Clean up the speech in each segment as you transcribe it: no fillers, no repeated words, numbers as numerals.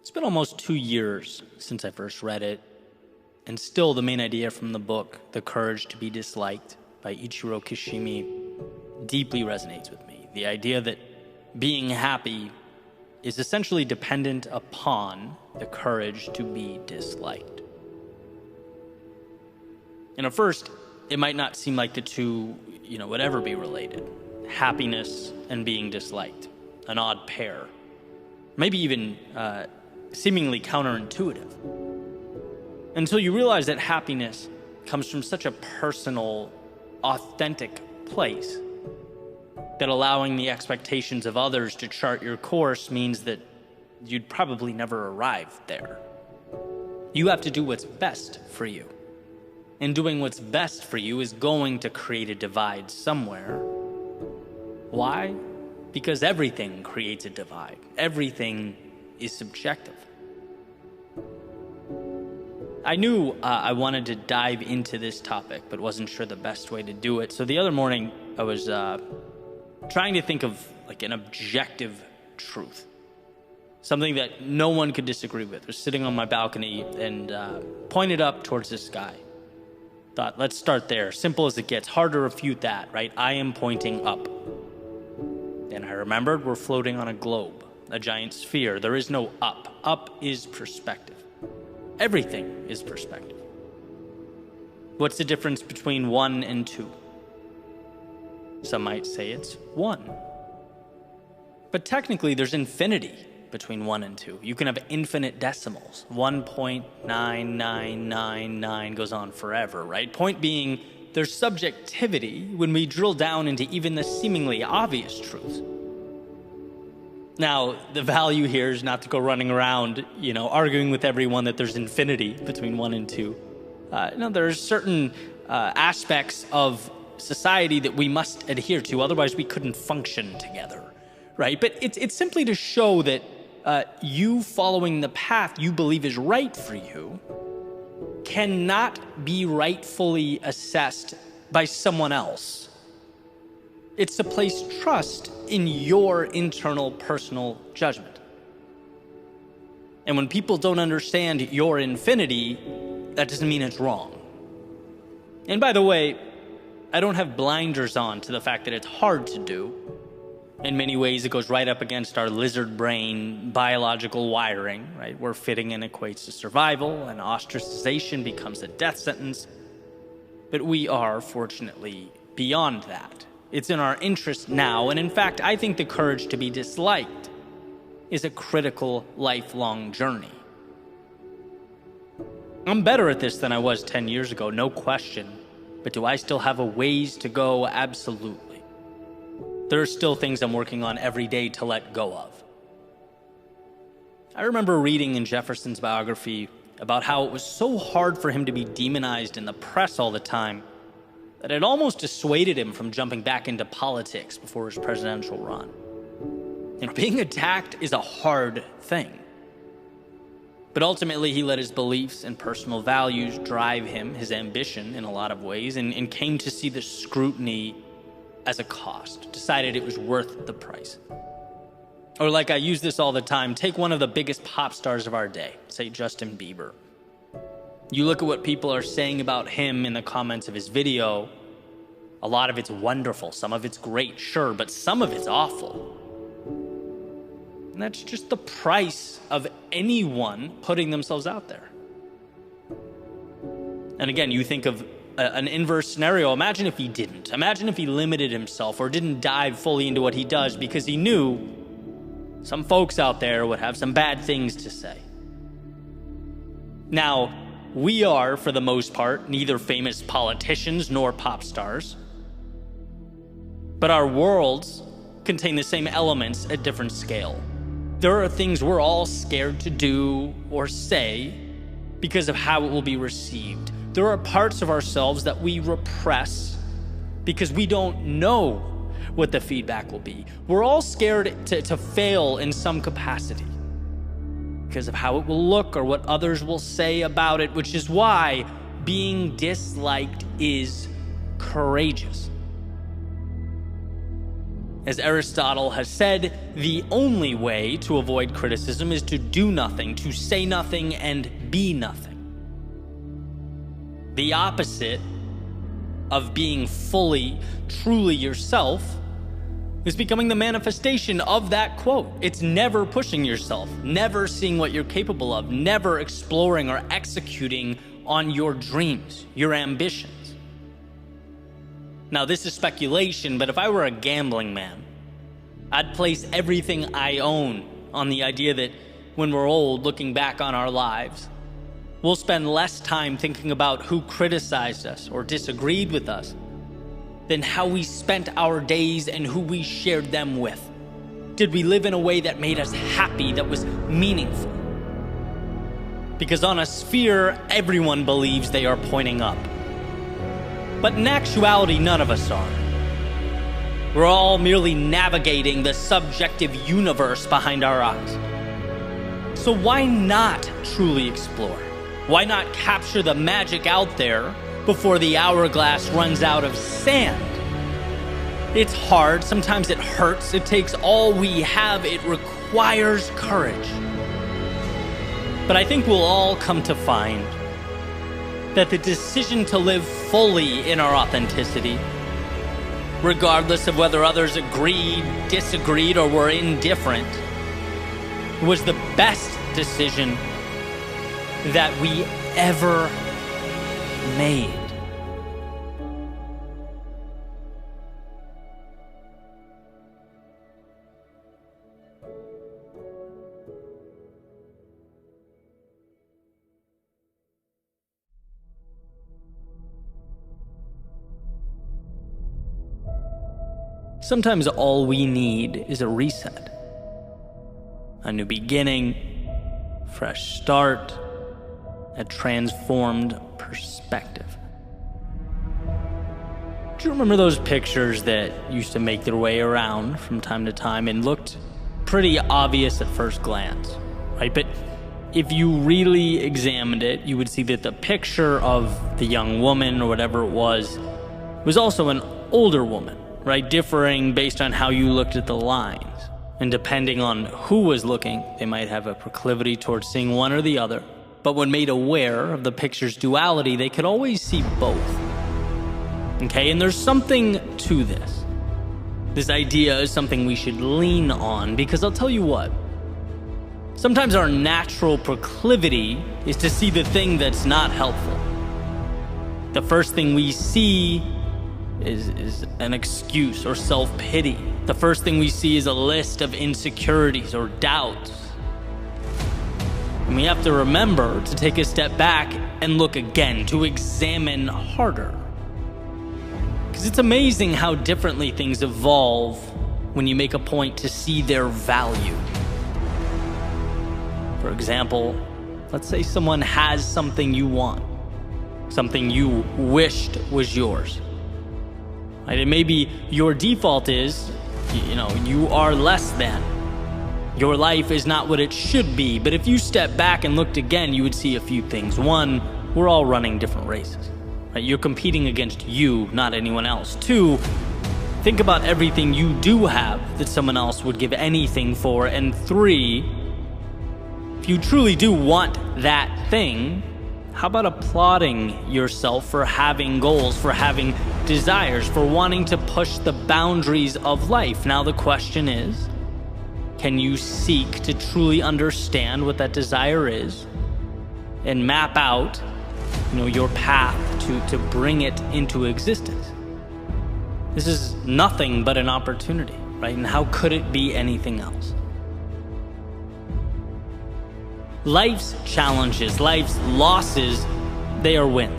It's been almost 2 years since I first read it, and still the main idea from the book, The Courage to Be Disliked by Ichiro Kishimi, deeply resonates with me. The idea that being happy is essentially dependent upon the courage to be disliked. And at first, it might not seem like the two, would ever be related. Happiness and being disliked, an odd pair. Maybe even seemingly counterintuitive. Until you realize that happiness comes from such a personal, authentic place that allowing the expectations of others to chart your course means that you'd probably never arrive there. You have to do what's best for you. And doing what's best for you is going to create a divide somewhere. Why? Because everything creates a divide. Everything is subjective. I knew I wanted to dive into this topic, but wasn't sure the best way to do it. So the other morning, I was trying to think of an objective truth. Something that no one could disagree with. I was sitting on my balcony and pointed up towards the sky. Thought, let's start there. Simple as it gets. Hard to refute that, right? I am pointing up. And I remembered we're floating on a globe, a giant sphere. There is no up. Up is perspective. Everything is perspective. What's the difference between 1 and 2? Some might say it's 1. But technically, there's infinity between 1 and 2. You can have infinite decimals. 1.9999 goes on forever, right? Point being, there's subjectivity when we drill down into even the seemingly obvious truths. Now, the value here is not to go running around, arguing with everyone that there's infinity between 1 and 2. There are certain aspects of society that we must adhere to, otherwise we couldn't function together, right? But it's simply to show that you following the path you believe is right for you cannot be rightfully assessed by someone else. It's to place trust in your internal personal judgment. And when people don't understand your infinity, that doesn't mean it's wrong. And by the way, I don't have blinders on to the fact that it's hard to do. In many ways, it goes right up against our lizard brain biological wiring, right? Where fitting in equates to survival and ostracization becomes a death sentence. But we are, fortunately, beyond that. It's in our interest now, and in fact, I think the courage to be disliked is a critical lifelong journey. I'm better at this than I was 10 years ago, no question. But do I still have a ways to go? Absolutely. There are still things I'm working on every day to let go of. I remember reading in Jefferson's biography about how it was so hard for him to be demonized in the press all the time that it almost dissuaded him from jumping back into politics before his presidential run. Being attacked is a hard thing. But ultimately, he let his beliefs and personal values drive him, his ambition in a lot of ways, and came to see the scrutiny as a cost, decided it was worth the price. Or like I use this all the time, take one of the biggest pop stars of our day, say Justin Bieber. You look at what people are saying about him in the comments of his video, a lot of it's wonderful, some of it's great, sure, but some of it's awful. And that's just the price of anyone putting themselves out there. And again, you think of an inverse scenario. Imagine if he didn't. Imagine if he limited himself or didn't dive fully into what he does because he knew some folks out there would have some bad things to say. Now, we are, for the most part, neither famous politicians nor pop stars. But our worlds contain the same elements at different scale. There are things we're all scared to do or say because of how it will be received. There are parts of ourselves that we repress because we don't know what the feedback will be. We're all scared to fail in some capacity because of how it will look or what others will say about it, which is why being disliked is courageous. As Aristotle has said, the only way to avoid criticism is to do nothing, to say nothing, and be nothing. The opposite of being fully, truly yourself is becoming the manifestation of that quote. It's never pushing yourself, never seeing what you're capable of, never exploring or executing on your dreams, your ambitions. Now, this is speculation, but if I were a gambling man, I'd place everything I own on the idea that when we're old, looking back on our lives, we'll spend less time thinking about who criticized us or disagreed with us than how we spent our days and who we shared them with. Did we live in a way that made us happy, that was meaningful? Because on a sphere, everyone believes they are pointing up. But in actuality, none of us are. We're all merely navigating the subjective universe behind our eyes. So why not truly explore? Why not capture the magic out there before the hourglass runs out of sand? It's hard, sometimes it hurts, it takes all we have, it requires courage. But I think we'll all come to find that the decision to live fully in our authenticity, regardless of whether others agreed, disagreed, or were indifferent, was the best decision that we ever made. Sometimes all we need is a reset, a new beginning, fresh start, a transformed perspective. Do you remember those pictures that used to make their way around from time to time and looked pretty obvious at first glance, right? But if you really examined it, you would see that the picture of the young woman or whatever it was also an older woman, right? Differing based on how you looked at the lines. And depending on who was looking, they might have a proclivity towards seeing one or the other. But when made aware of the picture's duality, they could always see both. Okay, and there's something to this. This idea is something we should lean on, because I'll tell you what, sometimes our natural proclivity is to see the thing that's not helpful. The first thing we see is an excuse or self-pity. The first thing we see is a list of insecurities or doubts. And we have to remember to take a step back and look again, to examine harder. Because it's amazing how differently things evolve when you make a point to see their value. For example, let's say someone has something you want, something you wished was yours. Right? And maybe your default is, you are less than. Your life is not what it should be. But if you step back and looked again, you would see a few things. One, we're all running different races. Right? You're competing against you, not anyone else. Two, think about everything you do have that someone else would give anything for. And three, if you truly do want that thing, how about applauding yourself for having goals, for having desires, for wanting to push the boundaries of life? Now the question is, can you seek to truly understand what that desire is and map out, your path to bring it into existence? This is nothing but an opportunity, right? And how could it be anything else? Life's challenges, life's losses, they are wins.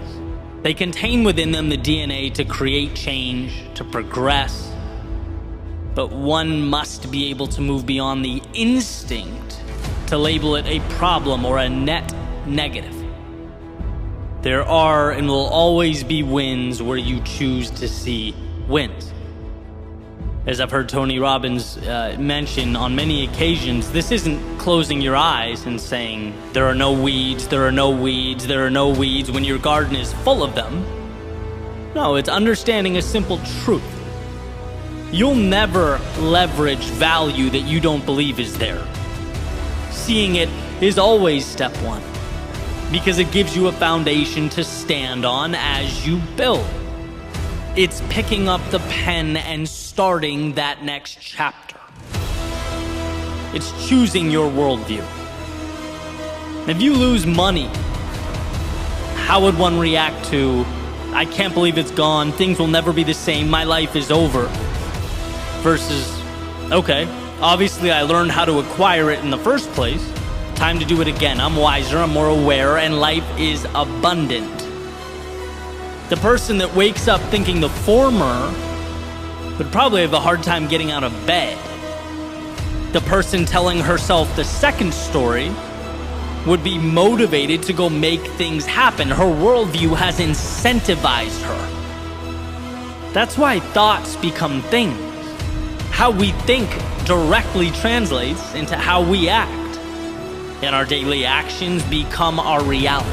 They contain within them the DNA to create change, to progress. But one must be able to move beyond the instinct to label it a problem or a net negative. There are and will always be wins where you choose to see wins. As I've heard Tony Robbins mention on many occasions, this isn't closing your eyes and saying, there are no weeds, there are no weeds, there are no weeds when your garden is full of them. No, it's understanding a simple truth. You'll never leverage value that you don't believe is there. Seeing it is always step one, because it gives you a foundation to stand on as you build. It's picking up the pen and starting that next chapter. It's choosing your worldview. If you lose money, how would one react to, I can't believe it's gone, things will never be the same, my life is over? Versus, okay, obviously I learned how to acquire it in the first place. Time to do it again. I'm wiser, I'm more aware, and life is abundant. The person that wakes up thinking the former would probably have a hard time getting out of bed. The person telling herself the second story would be motivated to go make things happen. Her worldview has incentivized her. That's why thoughts become things. How we think directly translates into how we act, and our daily actions become our reality.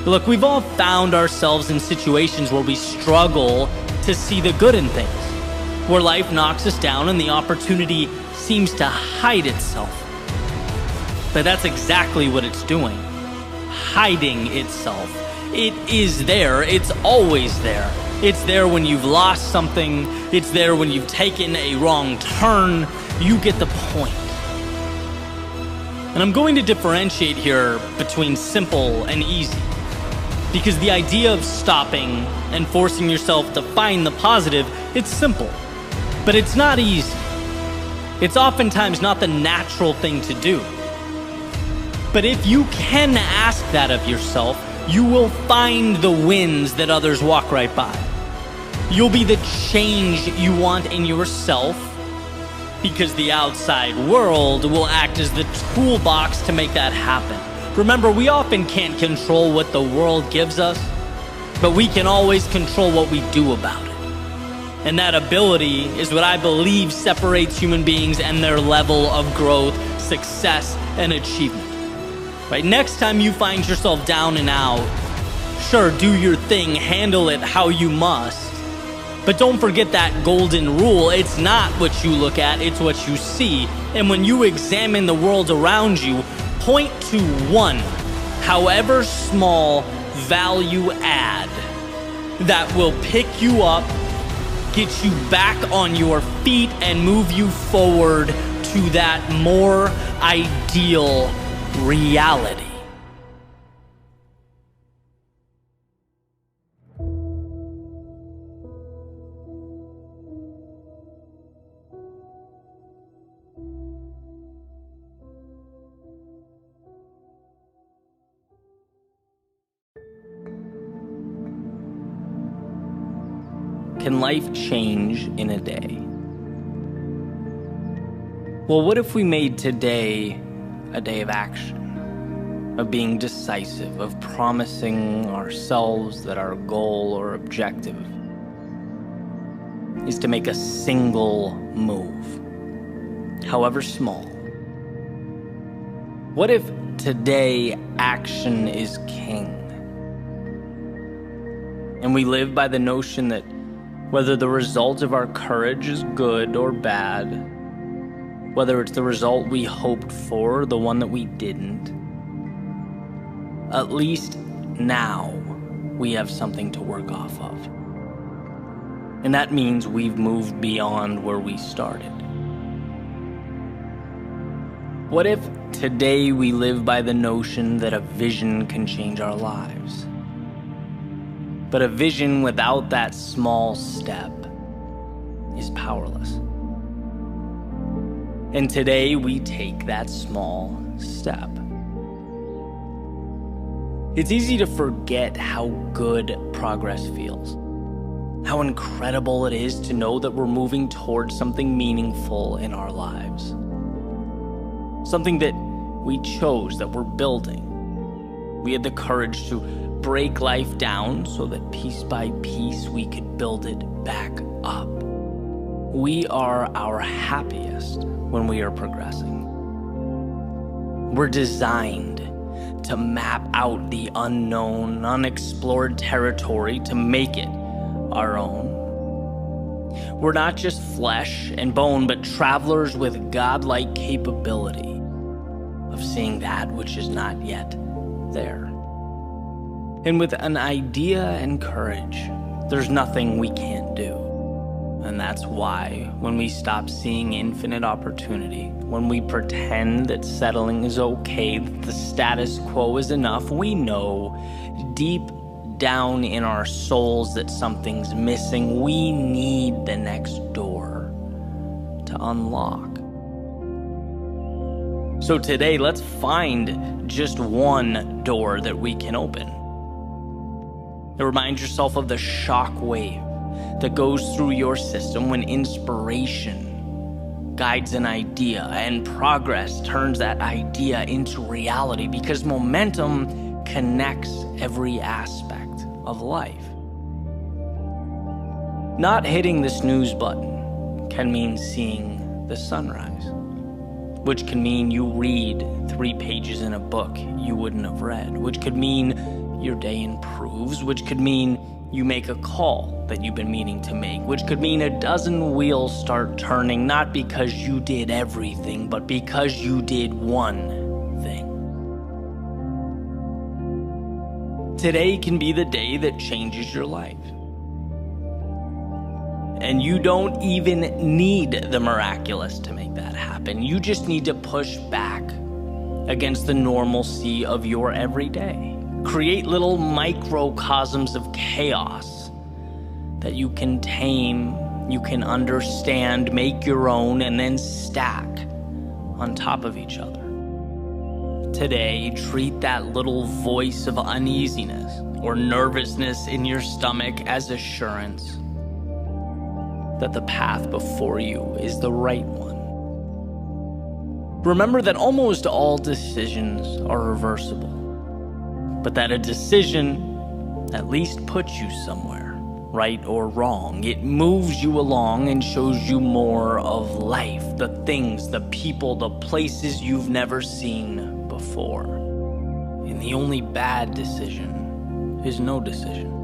Look, we've all found ourselves in situations where we struggle to see the good in things, where life knocks us down and the opportunity seems to hide itself. But that's exactly what it's doing, hiding itself. It is there, it's always there. It's there when you've lost something, it's there when you've taken a wrong turn. You get the point. And I'm going to differentiate here between simple and easy, because the idea of stopping and forcing yourself to find the positive, it's simple, but it's not easy. It's oftentimes not the natural thing to do. But if you can ask that of yourself, you will find the wins that others walk right by. You'll be the change you want in yourself, because the outside world will act as the toolbox to make that happen. Remember, we often can't control what the world gives us, but we can always control what we do about it. And that ability is what I believe separates human beings and their level of growth, success, and achievement. Right? Next time you find yourself down and out, sure, do your thing, handle it how you must. But don't forget that golden rule. It's not what you look at, it's what you see. And when you examine the world around you, point to one, however small, value add that will pick you up, get you back on your feet, and move you forward to that more ideal reality. Can life change in a day? Well, what if we made today a day of action, of being decisive, of promising ourselves that our goal or objective is to make a single move, however small? What if today action is king? And we live by the notion that whether the result of our courage is good or bad, whether it's the result we hoped for or the one that we didn't, at least now we have something to work off of. And that means we've moved beyond where we started. What if today we live by the notion that a vision can change our lives? But a vision without that small step is powerless. And today we take that small step. It's easy to forget how good progress feels, how incredible it is to know that we're moving towards something meaningful in our lives, something that we chose, that we're building. We had the courage to break life down so that piece by piece we could build it back up. We are our happiest when we are progressing. We're designed to map out the unknown, unexplored territory to make it our own. We're not just flesh and bone, but travelers with godlike capability of seeing that which is not yet there. And with an idea and courage, there's nothing we can't do. And that's why when we stop seeing infinite opportunity, when we pretend that settling is okay, that the status quo is enough, we know deep down in our souls that something's missing. We need the next door to unlock. So today, let's find just one door that we can open. Remind yourself of the shock wave that goes through your system when inspiration guides an idea and progress turns that idea into reality, because momentum connects every aspect of life. Not hitting the snooze button can mean seeing the sunrise, which can mean you read 3 pages in a book you wouldn't have read, which could mean your day improves, which could mean you make a call that you've been meaning to make, which could mean a dozen wheels start turning, not because you did everything, but because you did one thing. Today can be the day that changes your life. And you don't even need the miraculous to make that happen. You just need to push back against the normalcy of your everyday. Create little microcosms of chaos that you can tame, you can understand, make your own, and then stack on top of each other. Today, treat that little voice of uneasiness or nervousness in your stomach as assurance that the path before you is the right one. Remember that almost all decisions are reversible, but that a decision at least puts you somewhere, right or wrong. It moves you along and shows you more of life, the things, the people, the places you've never seen before. And the only bad decision is no decision.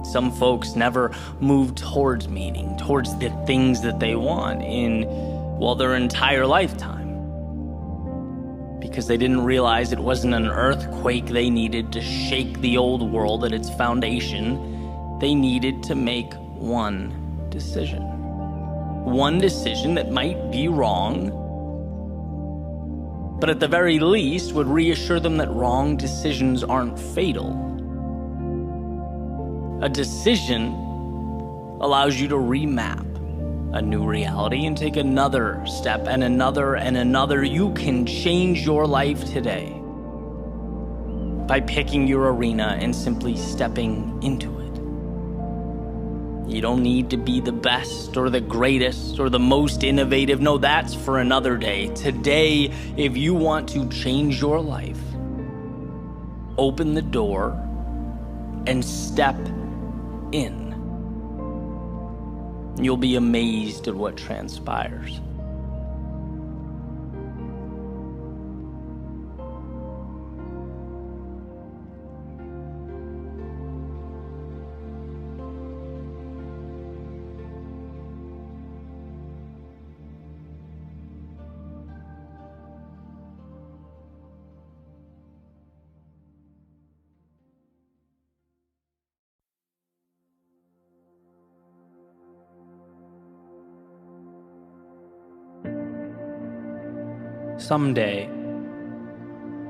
Some folks never move towards meaning, towards the things that they want in, well, their entire lifetime, because they didn't realize it wasn't an earthquake they needed to shake the old world at its foundation. They needed to make one decision. One decision that might be wrong, but at the very least would reassure them that wrong decisions aren't fatal. A decision allows you to remap a new reality and take another step and another and another. You can change your life today by picking your arena and simply stepping into it. You don't need to be the best or the greatest or the most innovative. No, that's for another day. Today, if you want to change your life, open the door and step in. You'll be amazed at what transpires. Someday,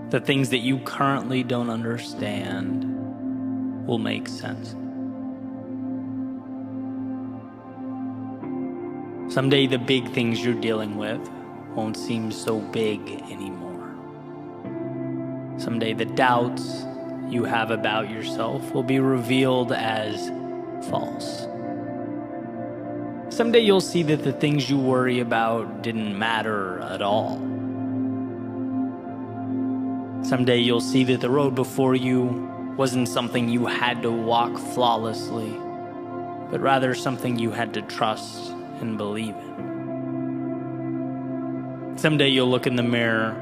the things that you currently don't understand will make sense. Someday, the big things you're dealing with won't seem so big anymore. Someday, the doubts you have about yourself will be revealed as false. Someday, you'll see that the things you worry about didn't matter at all. Someday you'll see that the road before you wasn't something you had to walk flawlessly, but rather something you had to trust and believe in. Someday you'll look in the mirror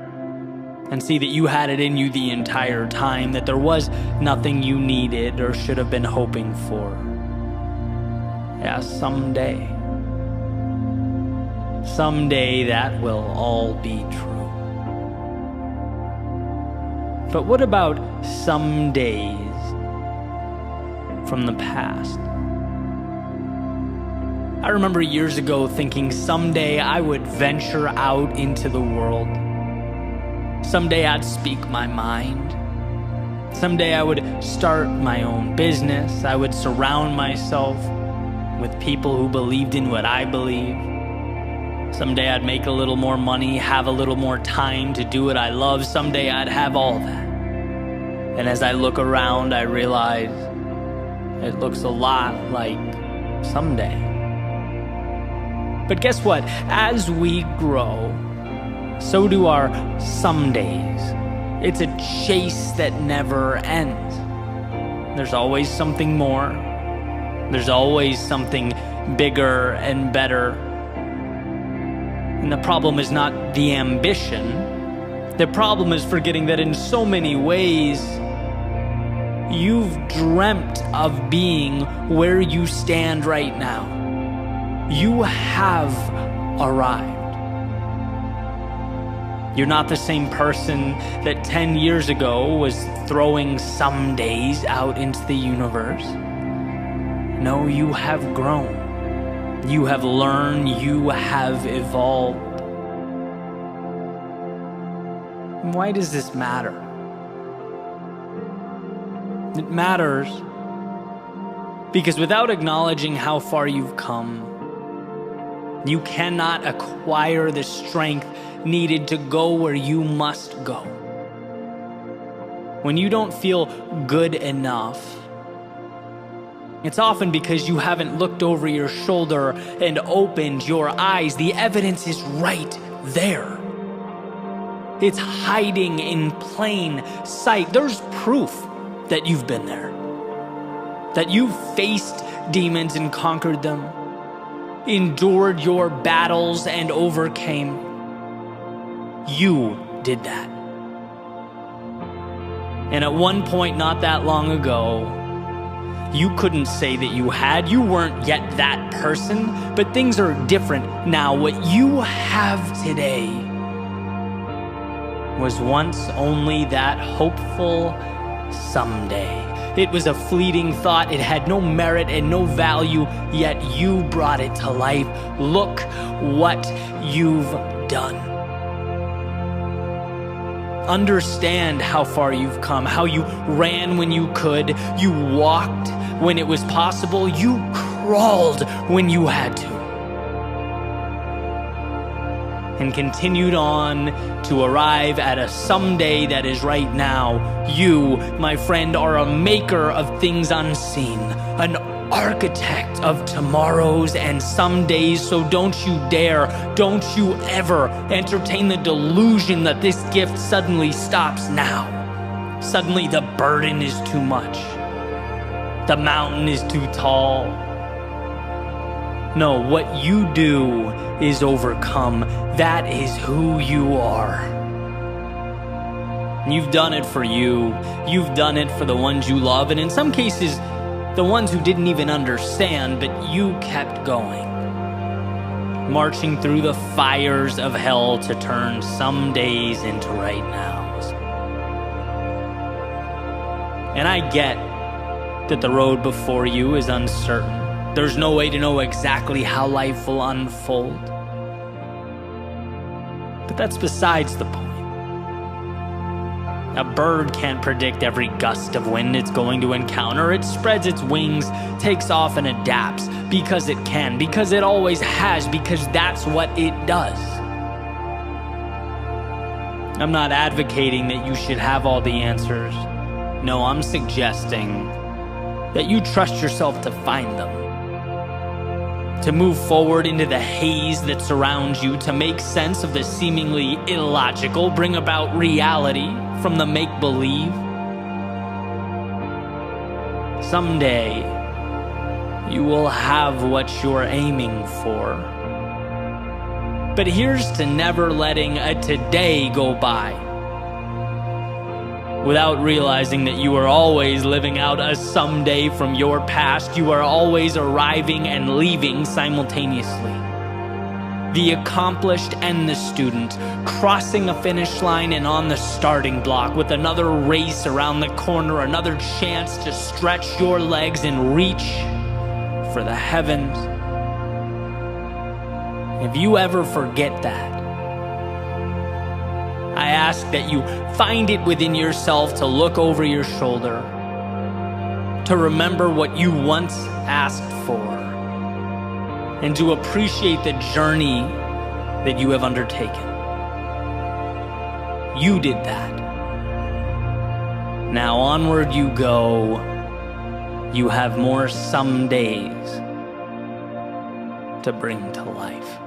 and see that you had it in you the entire time, that there was nothing you needed or should have been hoping for. Yeah, someday. Someday that will all be true. But what about some days from the past? I remember years ago thinking someday I would venture out into the world. Someday I'd speak my mind. Someday I would start my own business. I would surround myself with people who believed in what I believe. Someday I'd make a little more money, have a little more time to do what I love. Someday I'd have all that. And as I look around, I realize it looks a lot like someday. But guess what? As we grow, so do our some days. It's a chase that never ends. There's always something more. There's always something bigger and better. And the problem is not the ambition. The problem is forgetting that in so many ways, you've dreamt of being where you stand right now. You have arrived. You're not the same person that 10 years ago was throwing some days out into the universe. No, you have grown. You have learned. You have evolved. Why does this matter? It matters because without acknowledging how far you've come, you cannot acquire the strength needed to go where you must go. When you don't feel good enough, it's often because you haven't looked over your shoulder and opened your eyes. The evidence is right there. It's hiding in plain sight. There's proof that you've been there, that you've faced demons and conquered them, endured your battles and overcame. You did that. And at one point not that long ago, you couldn't say that you had. You weren't yet that person, but things are different now. What you have today was once only that hopeful someday. It was a fleeting thought. It had no merit and no value, yet you brought it to life. Look what you've done. Understand how far you've come, how you ran when you could, you walked when it was possible, you crawled when you had to, and continued on to arrive at a someday that is right now. You, my friend, are a maker of things unseen, an architect of tomorrows and some days. So don't you dare, don't you ever entertain the delusion that this gift suddenly stops now. Suddenly the burden is too much. The mountain is too tall. No, what you do is overcome. That is who you are. You've done it for you. You've done it for the ones you love, and in some cases, the ones who didn't even understand, but you kept going. Marching through the fires of hell to turn some days into right nows. And I get that the road before you is uncertain. There's no way to know exactly how life will unfold. But that's besides the point. A bird can't predict every gust of wind it's going to encounter. It spreads its wings, takes off, and adapts because it can, because it always has, because that's what it does. I'm not advocating that you should have all the answers. No, I'm suggesting that you trust yourself to find them. To move forward into the haze that surrounds you, to make sense of the seemingly illogical, bring about reality from the make-believe. Someday, you will have what you're aiming for. But here's to never letting a today go by without realizing that you are always living out a someday from your past. You are always arriving and leaving simultaneously. The accomplished and the student, crossing a finish line and on the starting block with another race around the corner, another chance to stretch your legs and reach for the heavens. If you ever forget that, I ask that you find it within yourself to look over your shoulder, to remember what you once asked for, and to appreciate the journey that you have undertaken. You did that. Now onward you go. You have more some days to bring to life.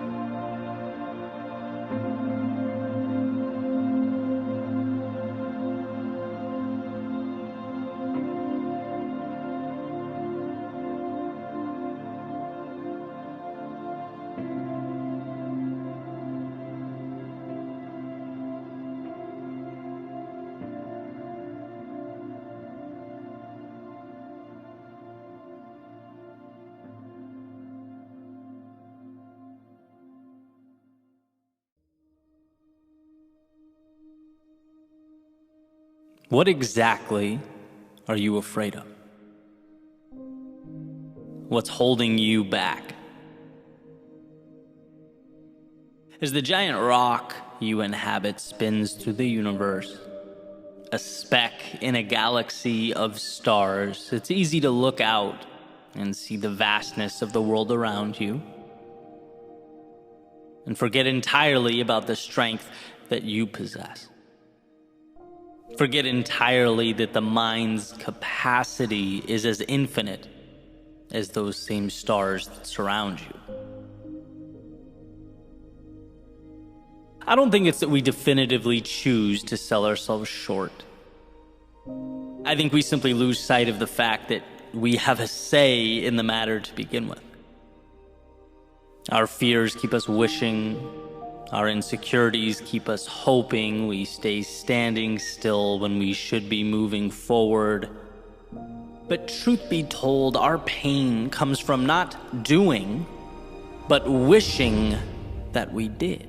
What exactly are you afraid of? What's holding you back? As the giant rock you inhabit spins through the universe, a speck in a galaxy of stars, it's easy to look out and see the vastness of the world around you and forget entirely about the strength that you possess. Forget entirely that the mind's capacity is as infinite as those same stars that surround you. I don't think it's that we definitively choose to sell ourselves short. I think we simply lose sight of the fact that we have a say in the matter to begin with. Our fears keep us wishing. Our insecurities keep us hoping. We stay standing still when we should be moving forward. But truth be told, our pain comes from not doing, but wishing that we did.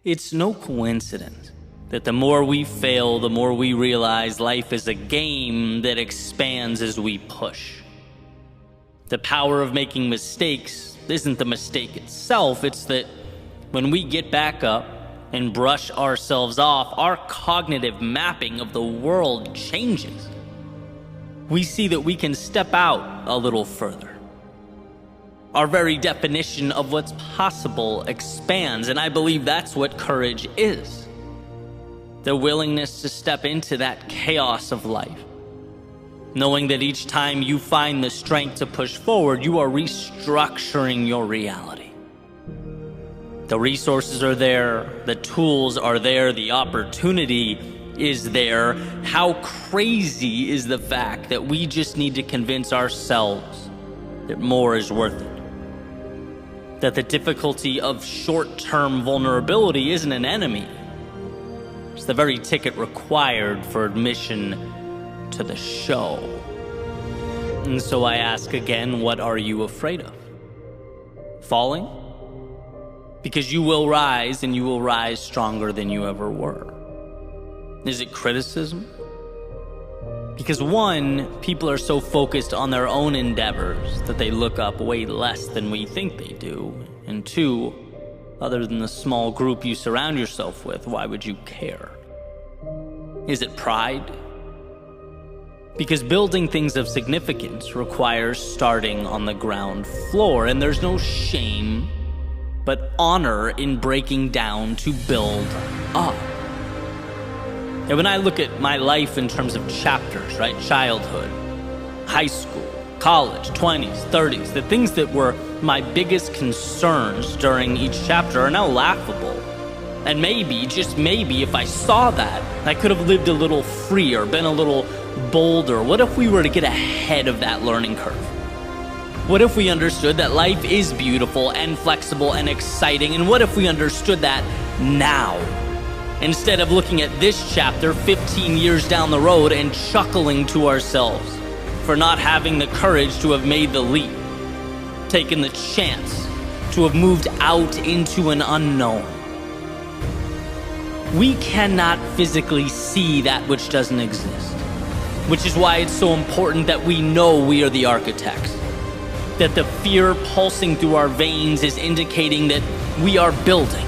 It's no coincidence that the more we fail, the more we realize life is a game that expands as we push. The power of making mistakes isn't the mistake itself, it's that when we get back up and brush ourselves off, our cognitive mapping of the world changes. We see that we can step out a little further. Our very definition of what's possible expands, and I believe that's what courage is. The willingness to step into that chaos of life, knowing that each time you find the strength to push forward, you are restructuring your reality. The resources are there, the tools are there, the opportunity is there. How crazy is the fact that we just need to convince ourselves that more is worth it? That the difficulty of short-term vulnerability isn't an enemy. It's the very ticket required for admission to the show. And so I ask again, what are you afraid of? Falling? Because you will rise, and you will rise stronger than you ever were. Is it criticism? Because one, people are so focused on their own endeavors that they look up way less than we think they do. And two, other than the small group you surround yourself with, why would you care? Is it pride? Because building things of significance requires starting on the ground floor, and there's no shame but honor in breaking down to build up. And when I look at my life in terms of chapters, right? Childhood, high school, college, 20s, 30s, the things that were my biggest concerns during each chapter are now laughable. And maybe, just maybe, if I saw that, I could have lived a little freer, been a little bolder. What if we were to get ahead of that learning curve? What if we understood that life is beautiful and flexible and exciting? And what if we understood that now? instead of looking at this chapter 15 years down the road and chuckling to ourselves for not having the courage to have made the leap, taken the chance to have moved out into an unknown. We cannot physically see that which doesn't exist, which is why it's so important that we know we are the architects, that the fear pulsing through our veins is indicating that we are building,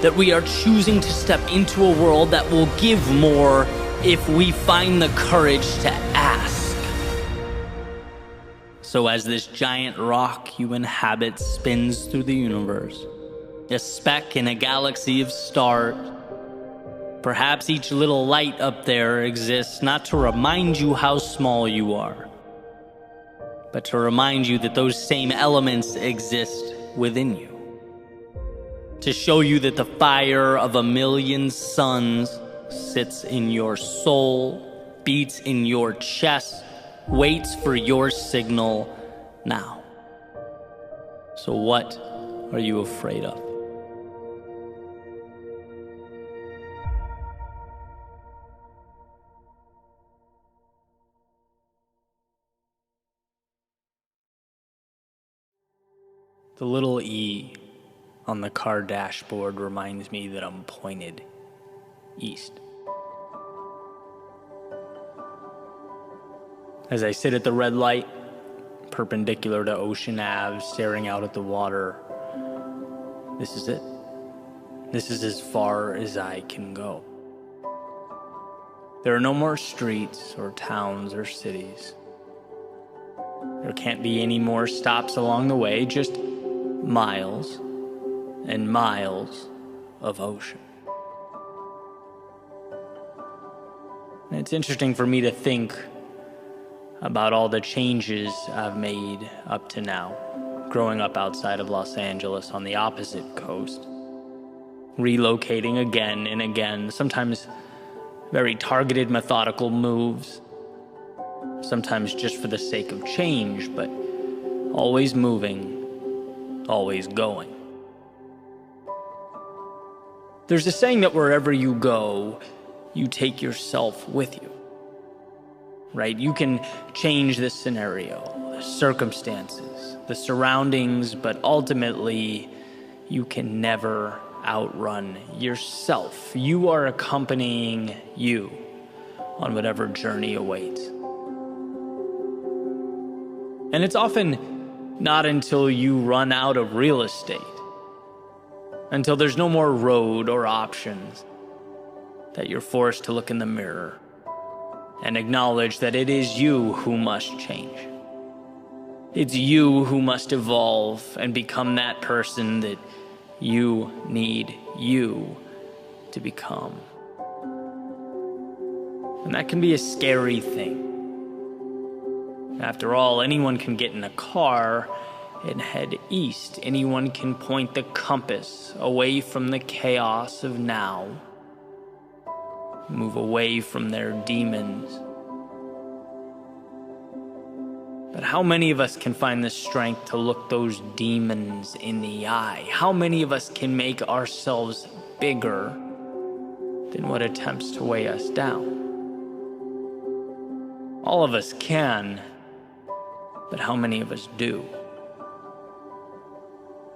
that we are choosing to step into a world that will give more if we find the courage to ask. So as this giant rock you inhabit spins through the universe, a speck in a galaxy of stars, perhaps each little light up there exists not to remind you how small you are, but to remind you that those same elements exist within you. To show you that the fire of a million suns sits in your soul, beats in your chest, waits for your signal now. So what are you afraid of? The little E on the car dashboard reminds me that I'm pointed east. As I sit at the red light, perpendicular to Ocean Ave, staring out at the water, this is it. This is as far as I can go. There are no more streets or towns or cities. There can't be any more stops along the way, just miles and miles of ocean. And it's interesting for me to think about all the changes I've made up to now, growing up outside of Los Angeles on the opposite coast, relocating again and again, sometimes very targeted, methodical moves, sometimes just for the sake of change, but always moving, always going. There's a saying that wherever you go, you take yourself with you, right? You can change the scenario, the circumstances, the surroundings, but ultimately you can never outrun yourself. You are accompanying you on whatever journey awaits. And it's often not until you run out of real estate, until there's no more road or options, that you're forced to look in the mirror and acknowledge that it is you who must change. It's you who must evolve and become that person that you need you to become. And that can be a scary thing. After all, anyone can get in a car and head east. Anyone can point the compass away from the chaos of now, move away from their demons. But how many of us can find the strength to look those demons in the eye? How many of us can make ourselves bigger than what attempts to weigh us down? All of us can, but how many of us do?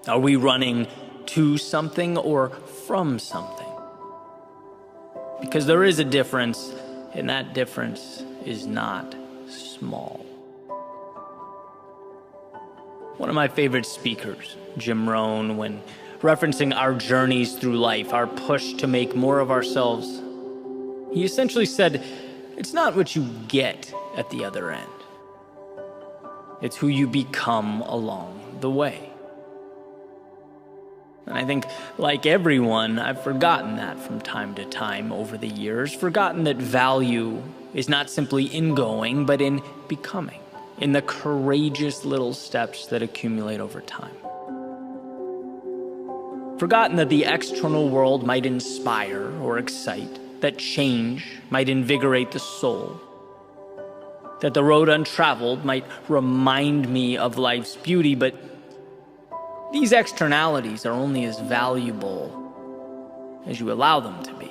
Are we running to something or from something? Because there is a difference, and that difference is not small. One of my favorite speakers, Jim Rohn, when referencing our journeys through life, our push to make more of ourselves, he essentially said, it's not what you get at the other end. It's who you become along the way. And I think, like everyone, I've forgotten that from time to time over the years, forgotten that value is not simply in going, but in becoming, in the courageous little steps that accumulate over time. Forgotten that the external world might inspire or excite, that change might invigorate the soul, that the road untraveled might remind me of life's beauty, but these externalities are only as valuable as you allow them to be.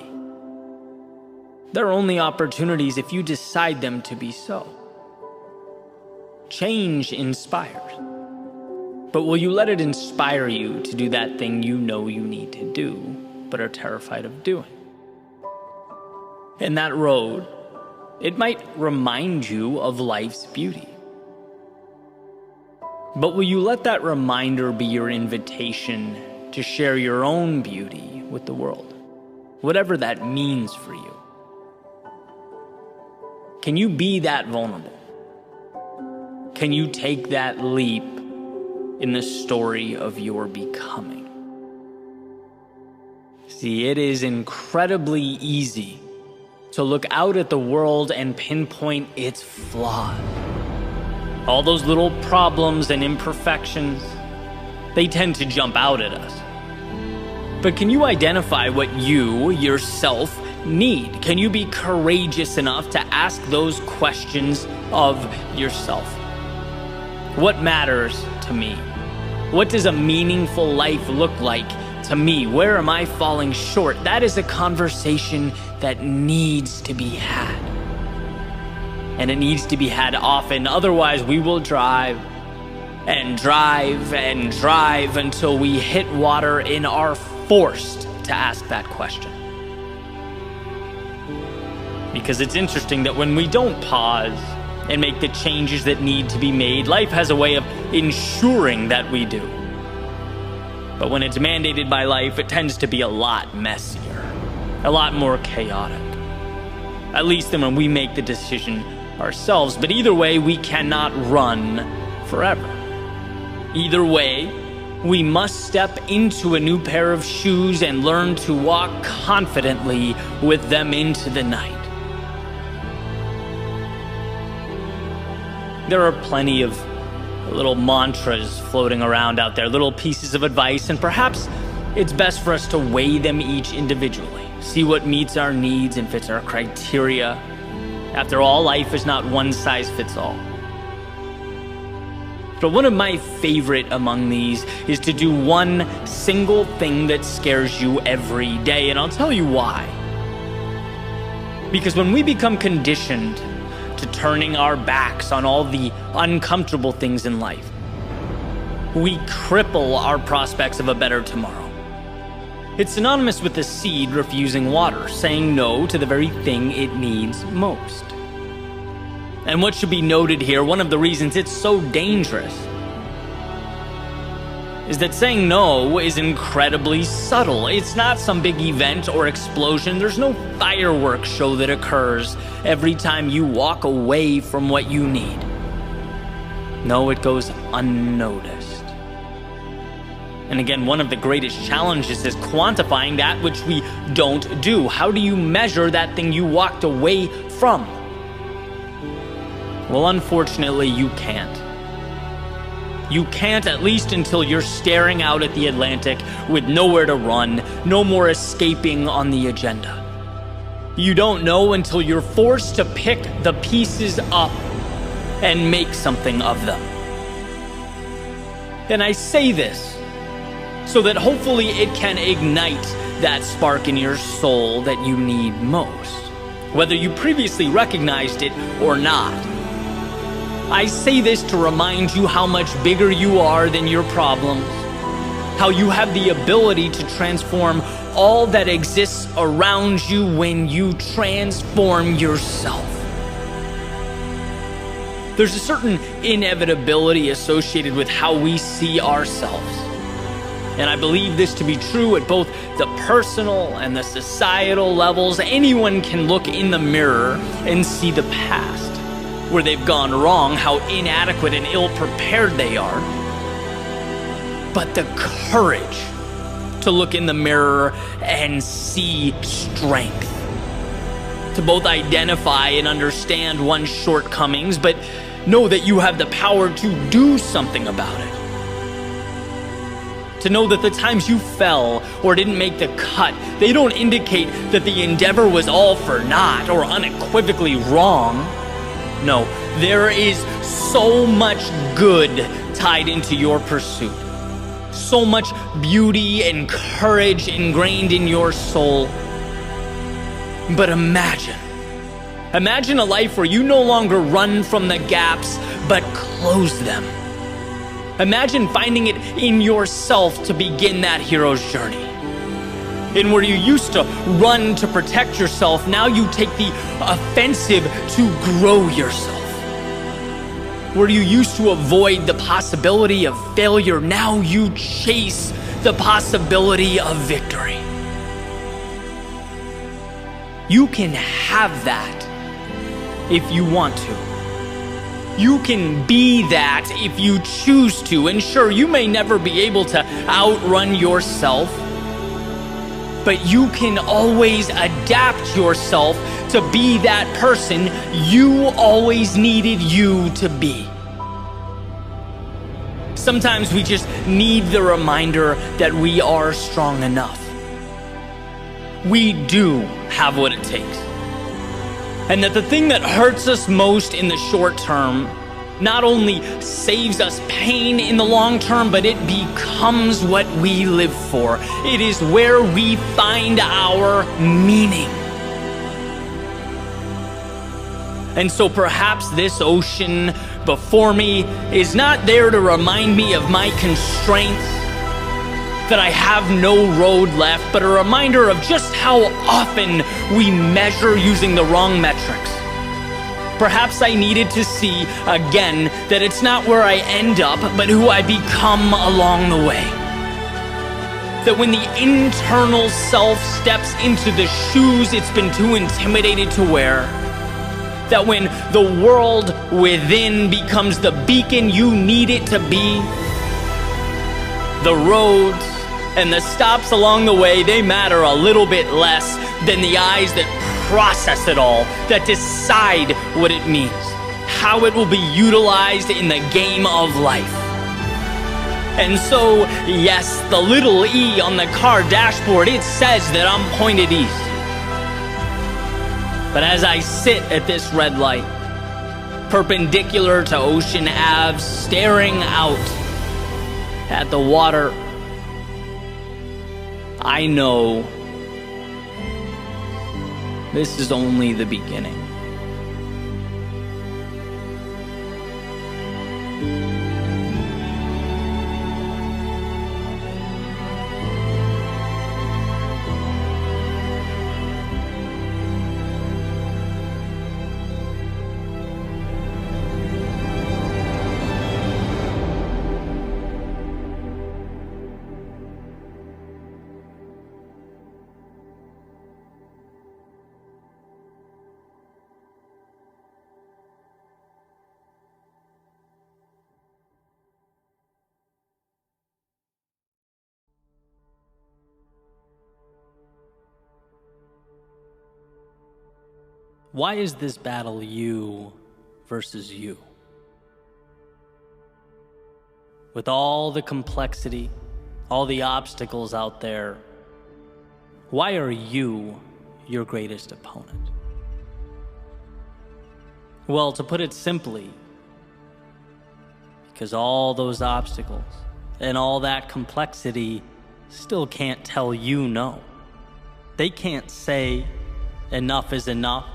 They're only opportunities if you decide them to be so. Change inspires. But will you let it inspire you to do that thing you know you need to do, but are terrified of doing? And that road, it might remind you of life's beauty. But will you let that reminder be your invitation to share your own beauty with the world, whatever that means for you? Can you be that vulnerable? Can you take that leap in the story of your becoming? See, it is incredibly easy to look out at the world and pinpoint its flaws. All those little problems and imperfections, they tend to jump out at us. But can you identify what you, yourself, need? Can you be courageous enough to ask those questions of yourself? What matters to me? What does a meaningful life look like to me? Where am I falling short? That is a conversation that needs to be had. And it needs to be had often. Otherwise, we will drive and drive and drive until we hit water and are forced to ask that question. Because it's interesting that when we don't pause and make the changes that need to be made, life has a way of ensuring that we do. But when it's mandated by life, it tends to be a lot messier, a lot more chaotic. At least than when we make the decision ourselves. But either way, we cannot run forever. Either way, we must step into a new pair of shoes and learn to walk confidently with them into the night. There are plenty of little mantras floating around out there, little pieces of advice, and perhaps it's best for us to weigh them each individually, see what meets our needs and fits our criteria. After all, life is not one size fits all. But one of my favorite among these is to do one single thing that scares you every day, and I'll tell you why. Because when we become conditioned to turning our backs on all the uncomfortable things in life, we cripple our prospects of a better tomorrow. It's synonymous with the seed refusing water, saying no to the very thing it needs most. And what should be noted here, one of the reasons it's so dangerous, is that saying no is incredibly subtle. It's not some big event or explosion. There's no fireworks show that occurs every time you walk away from what you need. No, it goes unnoticed. And again, one of the greatest challenges is quantifying that which we don't do. How do you measure that thing you walked away from? Well, unfortunately, you can't. You can't, at least until you're staring out at the Atlantic with nowhere to run, no more escaping on the agenda. You don't know until you're forced to pick the pieces up and make something of them. And I say this so that hopefully it can ignite that spark in your soul that you need most, whether you previously recognized it or not. I say this to remind you how much bigger you are than your problems, how you have the ability to transform all that exists around you when you transform yourself. There's a certain inevitability associated with how we see ourselves. And I believe this to be true at both the personal and the societal levels. Anyone can look in the mirror and see the past, where they've gone wrong, how inadequate and ill-prepared they are. But the courage to look in the mirror and see strength, to both identify and understand one's shortcomings, but know that you have the power to do something about it. To know that the times you fell or didn't make the cut, they don't indicate that the endeavor was all for naught or unequivocally wrong. No, there is so much good tied into your pursuit. so much beauty and courage ingrained in your soul. But imagine a life where you no longer run from the gaps, but close them. Imagine finding it in yourself to begin that hero's journey. And where you used to run to protect yourself, now you take the offensive to grow yourself. Where you used to avoid the possibility of failure, now you chase the possibility of victory. You can have that if you want to. You can be that if you choose to. And sure, you may never be able to outrun yourself, but you can always adapt yourself to be that person you always needed you to be. Sometimes we just need the reminder that we are strong enough. We do have what it takes. And that the thing that hurts us most in the short term not only saves us pain in the long term, but it becomes what we live for. It is where we find our meaning. And so perhaps this ocean before me is not there to remind me of my constraints, that I have no road left, but a reminder of just how often we measure using the wrong metrics. Perhaps I needed to see again that it's not where I end up, but who I become along the way. That when the internal self steps into the shoes it's been too intimidated to wear, that when the world within becomes the beacon you need it to be, the roads and the stops along the way, they matter a little bit less than the eyes that process it all, that decide what it means, how it will be utilized in the game of life. And so, yes, the little E on the car dashboard, it says that I'm pointed east. But as I sit at this red light, perpendicular to Ocean Ave, staring out at the water, I know this is only the beginning. Why is this battle you versus you? With all the complexity, all the obstacles out there, why are you your greatest opponent? Well, to put it simply, because all those obstacles and all that complexity still can't tell you no. They can't say enough is enough.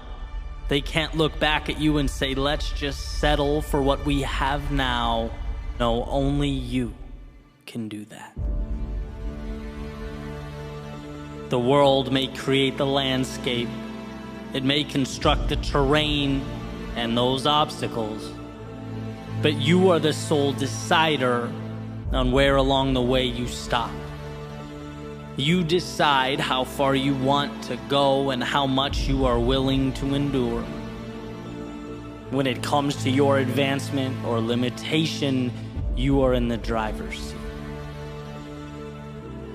They can't look back at you and say, let's just settle for what we have now. No, only you can do that. The world may create the landscape. It may construct the terrain and those obstacles. But you are the sole decider on where along the way you stop. You decide how far you want to go and how much you are willing to endure. When it comes to your advancement or limitation, you are in the driver's seat.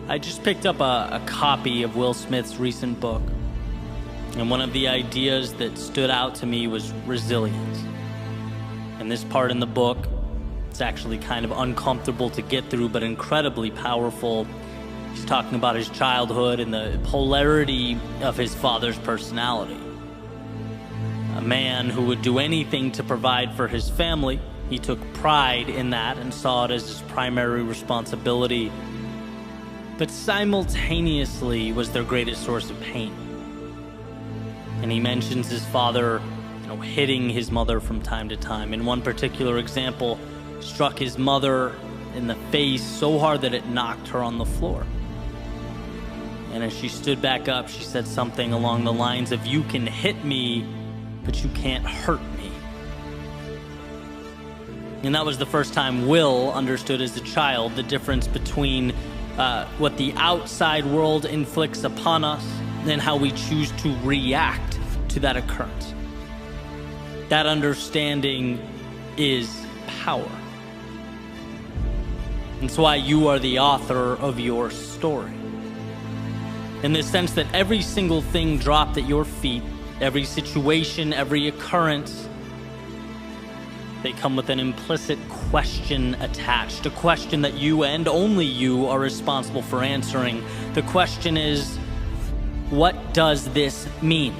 I just picked up a copy of Will Smith's recent book, and one of the ideas that stood out to me was resilience. And this part in the book, it's actually kind of uncomfortable to get through, but incredibly powerful. He's talking about his childhood and the polarity of his father's personality. A man who would do anything to provide for his family, He took pride in that and saw it as his primary responsibility, but simultaneously was their greatest source of pain. And he mentions his father, hitting his mother from time to time. In one particular example, struck his mother in the face so hard that it knocked her on the floor. And as she stood back up, she said something along the lines of, "You can hit me, but you can't hurt me." And that was the first time Will understood as a child the difference between what the outside world inflicts upon us and how we choose to react to that occurrence. That understanding is power. It's why you are the author of your story. In the sense that every single thing dropped at your feet, every situation, every occurrence, they come with an implicit question attached, a question that you and only you are responsible for answering. The question is, what does this mean?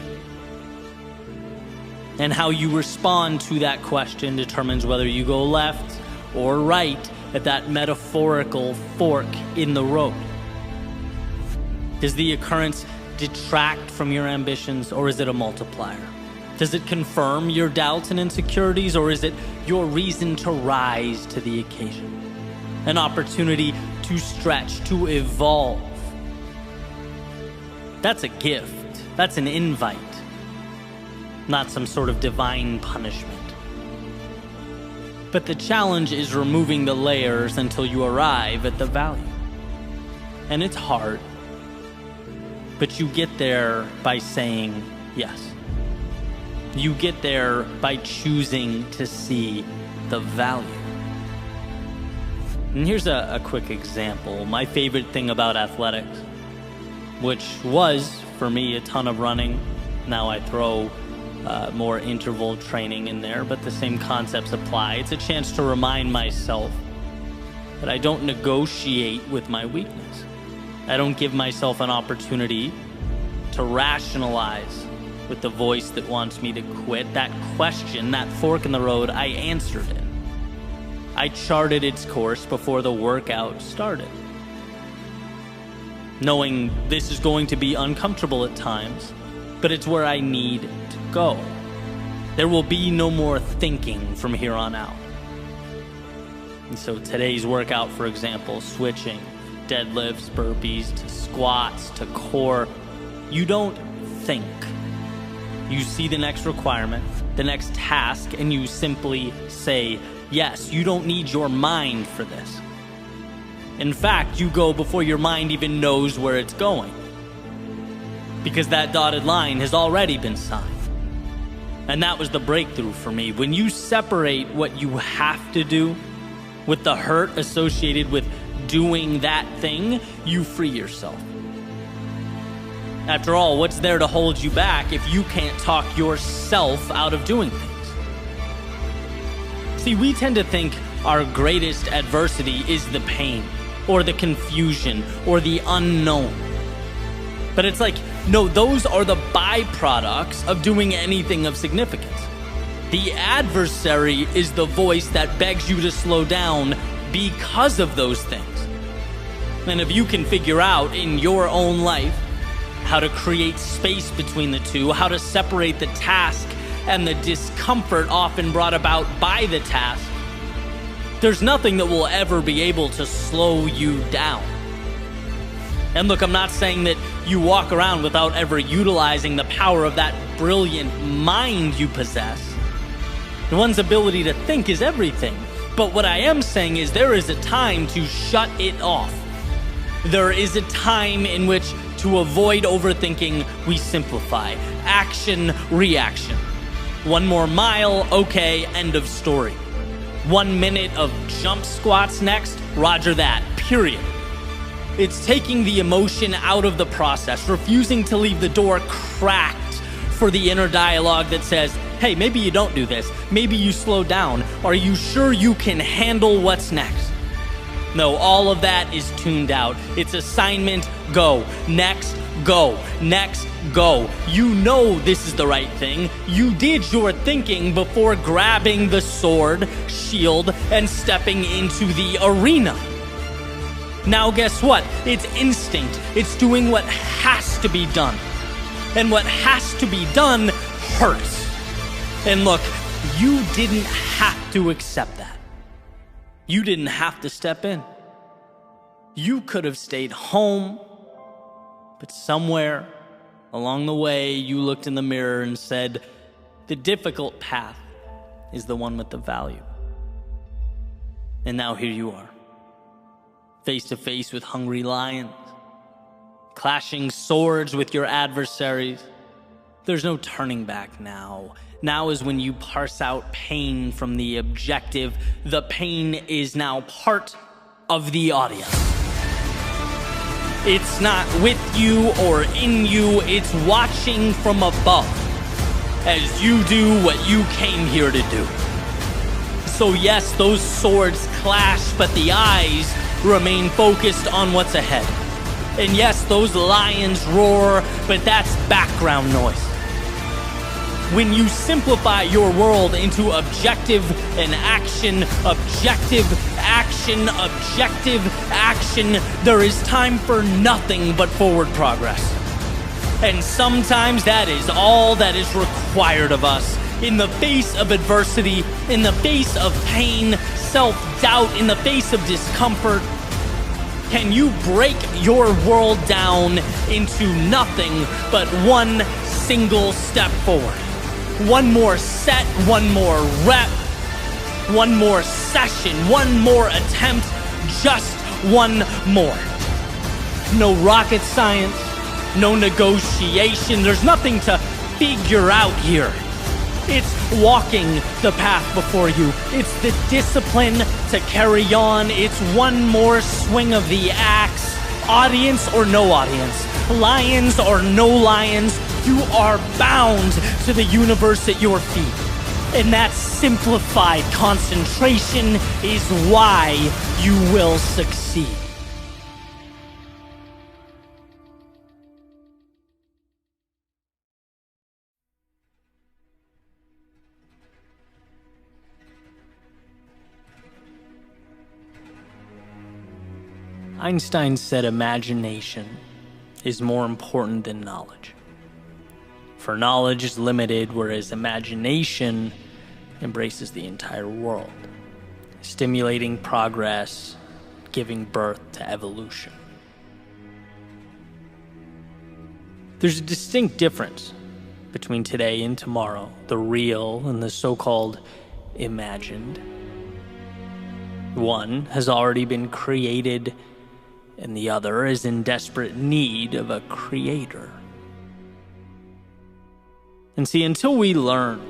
And how you respond to that question determines whether you go left or right at that metaphorical fork in the road. Does the occurrence detract from your ambitions, or is it a multiplier? Does it confirm your doubts and insecurities, or is it your reason to rise to the occasion? An opportunity to stretch, to evolve. That's a gift. That's an invite. Not some sort of divine punishment. But the challenge is removing the layers until you arrive at the value. And it's hard. But you get there by saying yes. You get there by choosing to see the value. And here's a quick example. My favorite thing about athletics, which was, for me, a ton of running. Now I throw more interval training in there, but the same concepts apply. It's a chance to remind myself that I don't negotiate with my weakness. I don't give myself an opportunity to rationalize with the voice that wants me to quit. That question, that fork in the road, I answered it. I charted its course before the workout started, knowing this is going to be uncomfortable at times, but it's where I need to go. There will be no more thinking from here on out. And so today's workout, for example, switching deadlifts, burpees, to squats, to core, you don't think. You see the next requirement, the next task, and you simply say yes. You don't need your mind for this. In fact, you go before your mind even knows where it's going, because that dotted line has already been signed. And that was the breakthrough for me. When you separate what you have to do with the hurt associated with doing that thing, you free yourself. After all, what's there to hold you back if you can't talk yourself out of doing things? See, we tend to think our greatest adversity is the pain, or the confusion, or the unknown. But it's like, no, those are the byproducts of doing anything of significance. The adversary is the voice that begs you to slow down because of those things. And if you can figure out in your own life how to create space between the two, how to separate the task and the discomfort often brought about by the task, there's nothing that will ever be able to slow you down. And look, I'm not saying that you walk around without ever utilizing the power of that brilliant mind you possess. One's ability to think is everything. But what I am saying is there is a time to shut it off. There is a time in which, to avoid overthinking, we simplify. Action, reaction. One more mile, okay, end of story. 1 minute of jump squats next, roger that, period. It's taking the emotion out of the process, refusing to leave the door cracked for the inner dialogue that says, hey, maybe you don't do this. Maybe you slow down. Are you sure you can handle what's next? No, all of that is tuned out. It's assignment, go. Next, go. Next, go. You know this is the right thing. You did your thinking before grabbing the sword, shield, and stepping into the arena. Now guess what? It's instinct. It's doing what has to be done. And what has to be done hurts. And look, you didn't have to accept that. You didn't have to step in. You could have stayed home, but somewhere along the way, you looked in the mirror and said, the difficult path is the one with the value. And now here you are, face to face with hungry lions, clashing swords with your adversaries. There's no turning back now. Now is when you parse out pain from the objective. The pain is now part of the audience. It's not with you or in you, it's watching from above as you do what you came here to do. So yes, those swords clash, but the eyes remain focused on what's ahead. And yes, those lions roar, but that's background noise. When you simplify your world into objective and action, objective, action, objective, action, there is time for nothing but forward progress. And sometimes that is all that is required of us. In the face of adversity, in the face of pain, self-doubt, in the face of discomfort, can you break your world down into nothing but one single step forward? One more set, one more rep, one more session, one more attempt, just one more. No rocket science, no negotiation, there's nothing to figure out here. It's walking the path before you. It's the discipline to carry on. It's one more swing of the axe. Audience or no audience, lions or no lions, you are bound to the universe at your feet. And that simplified concentration is why you will succeed. Einstein said imagination is more important than knowledge. For knowledge is limited, whereas imagination embraces the entire world, stimulating progress, giving birth to evolution. There's a distinct difference between today and tomorrow, the real and the so-called imagined. One has already been created, and the other is in desperate need of a creator. And see, until we learn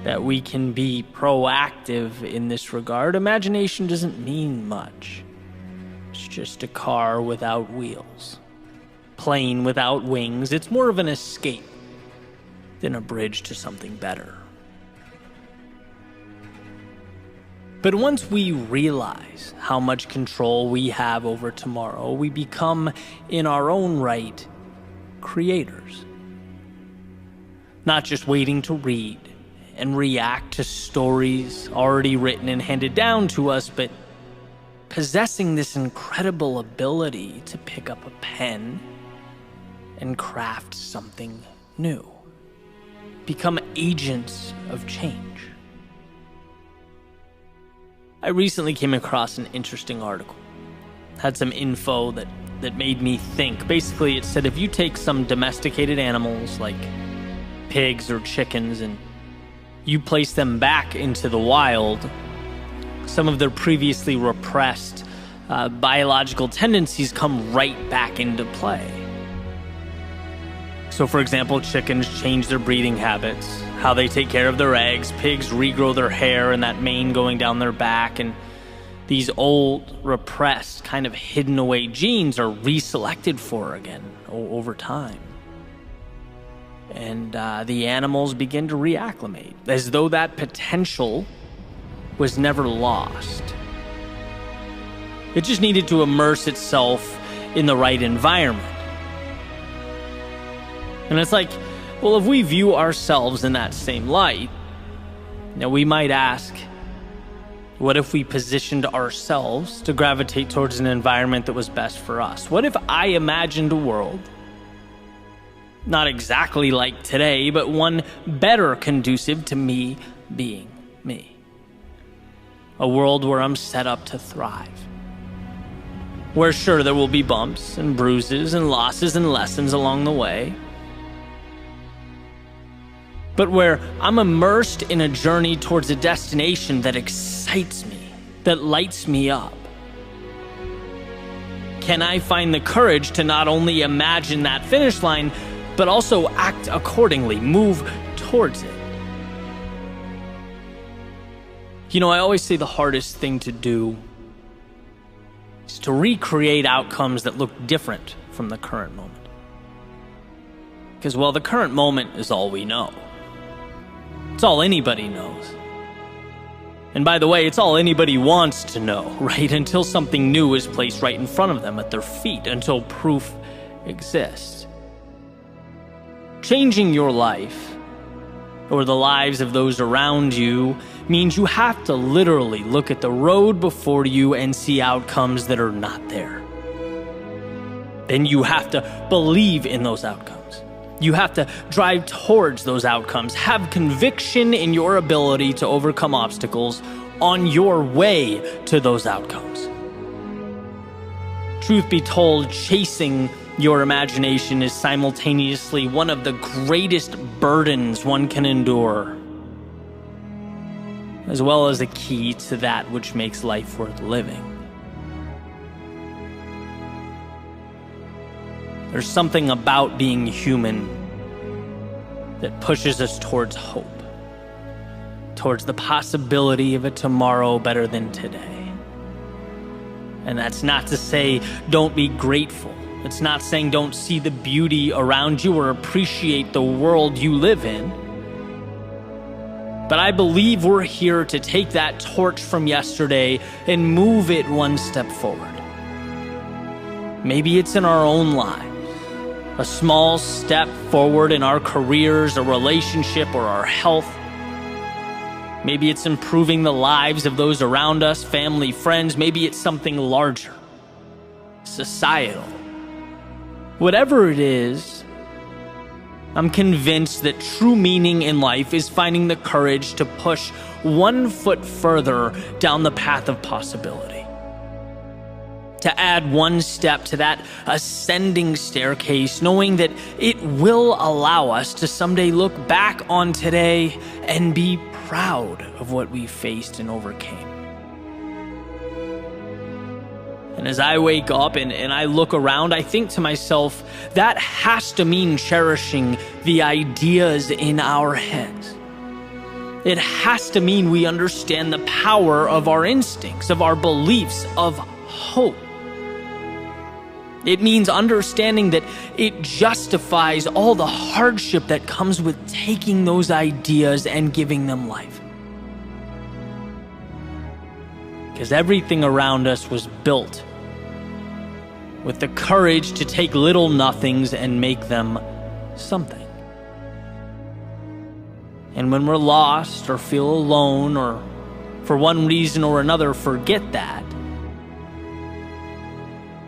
that we can be proactive in this regard, imagination doesn't mean much. It's just a car without wheels, plane without wings. It's more of an escape than a bridge to something better. But once we realize how much control we have over tomorrow, we become, in our own right, creators. Not just waiting to read and react to stories already written and handed down to us, but possessing this incredible ability to pick up a pen and craft something new. Become agents of change. I recently came across an interesting article. Had some info that made me think. Basically, it said if you take some domesticated animals like pigs or chickens and you place them back into the wild, some of their previously repressed biological tendencies come right back into play. So for example, chickens change their breeding habits, how they take care of their eggs. Pigs regrow their hair and that mane going down their back, and these old, repressed, kind of hidden away genes are reselected for again over time. And the animals begin to reacclimate, as though that potential was never lost. It just needed to immerse itself in the right environment. And it's like, well, if we view ourselves in that same light, we might ask, what if we positioned ourselves to gravitate towards an environment that was best for us? What if I imagined a world, not exactly like today, but one better conducive to me being me? A world where I'm set up to thrive. Where sure, there will be bumps and bruises and losses and lessons along the way, but where I'm immersed in a journey towards a destination that excites me, that lights me up. Can I find the courage to not only imagine that finish line, but also act accordingly, move towards it? I always say the hardest thing to do is to recreate outcomes that look different from the current moment. Because, well, the current moment is all we know. It's all anybody knows. And by the way, it's all anybody wants to know, right? Until something new is placed right in front of them at their feet, until proof exists. Changing your life, or the lives of those around you, means you have to literally look at the road before you and see outcomes that are not there. Then you have to believe in those outcomes. You have to drive towards those outcomes, have conviction in your ability to overcome obstacles on your way to those outcomes. Truth be told, chasing your imagination is simultaneously one of the greatest burdens one can endure, as well as a key to that which makes life worth living. There's something about being human that pushes us towards hope, towards the possibility of a tomorrow better than today. And that's not to say don't be grateful. It's not saying don't see the beauty around you or appreciate the world you live in. But I believe we're here to take that torch from yesterday and move it one step forward. Maybe it's in our own lives. A small step forward in our careers, a relationship, or our health. Maybe it's improving the lives of those around us, family, friends. Maybe it's something larger, societal. Whatever it is, I'm convinced that true meaning in life is finding the courage to push one foot further down the path of possibility. To add one step to that ascending staircase, knowing that it will allow us to someday look back on today and be proud of what we faced and overcame. And as I wake up and I look around, I think to myself, that has to mean cherishing the ideas in our heads. It has to mean we understand the power of our instincts, of our beliefs, of hope. It means understanding that it justifies all the hardship that comes with taking those ideas and giving them life. Because everything around us was built with the courage to take little nothings and make them something. And when we're lost or feel alone or for one reason or another forget that,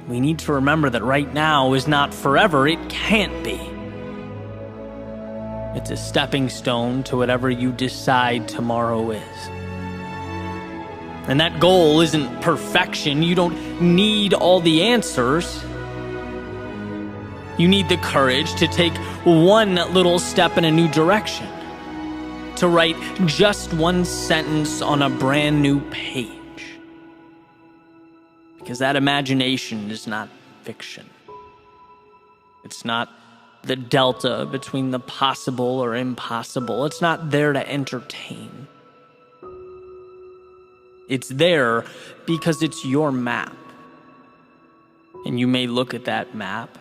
we need to remember that right now is not forever. It can't be. It's a stepping stone to whatever you decide tomorrow is. And that goal isn't perfection. You don't need all the answers. You need the courage to take one little step in a new direction, to write just one sentence on a brand new page. Because that imagination is not fiction. It's not the delta between the possible or impossible. It's not there to entertain. It's there because it's your map. And you may look at that map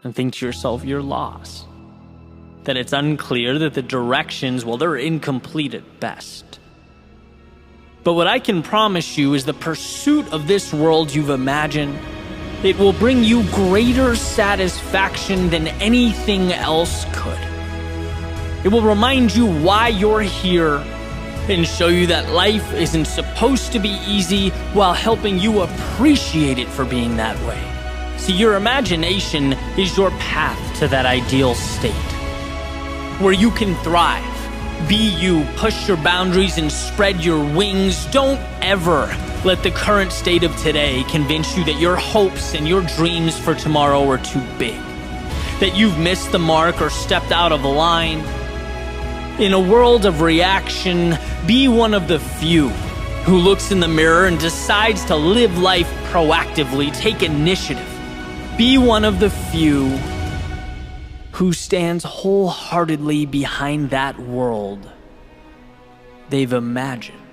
and think to yourself, you're lost. That it's unclear, that the directions, well, they're incomplete at best. But what I can promise you is the pursuit of this world you've imagined It will bring you greater satisfaction than anything else could. It will remind you why you're here and show you that life isn't supposed to be easy while helping you appreciate it for being that way. See, your imagination is your path to that ideal state where you can thrive. Be you, push your boundaries, and spread your wings. Don't ever let the current state of today convince you that your hopes and your dreams for tomorrow are too big, that you've missed the mark or stepped out of line. In a world of reaction, be one of the few who looks in the mirror and decides to live life proactively, take initiative. Be one of the few who stands wholeheartedly behind that world they've imagined.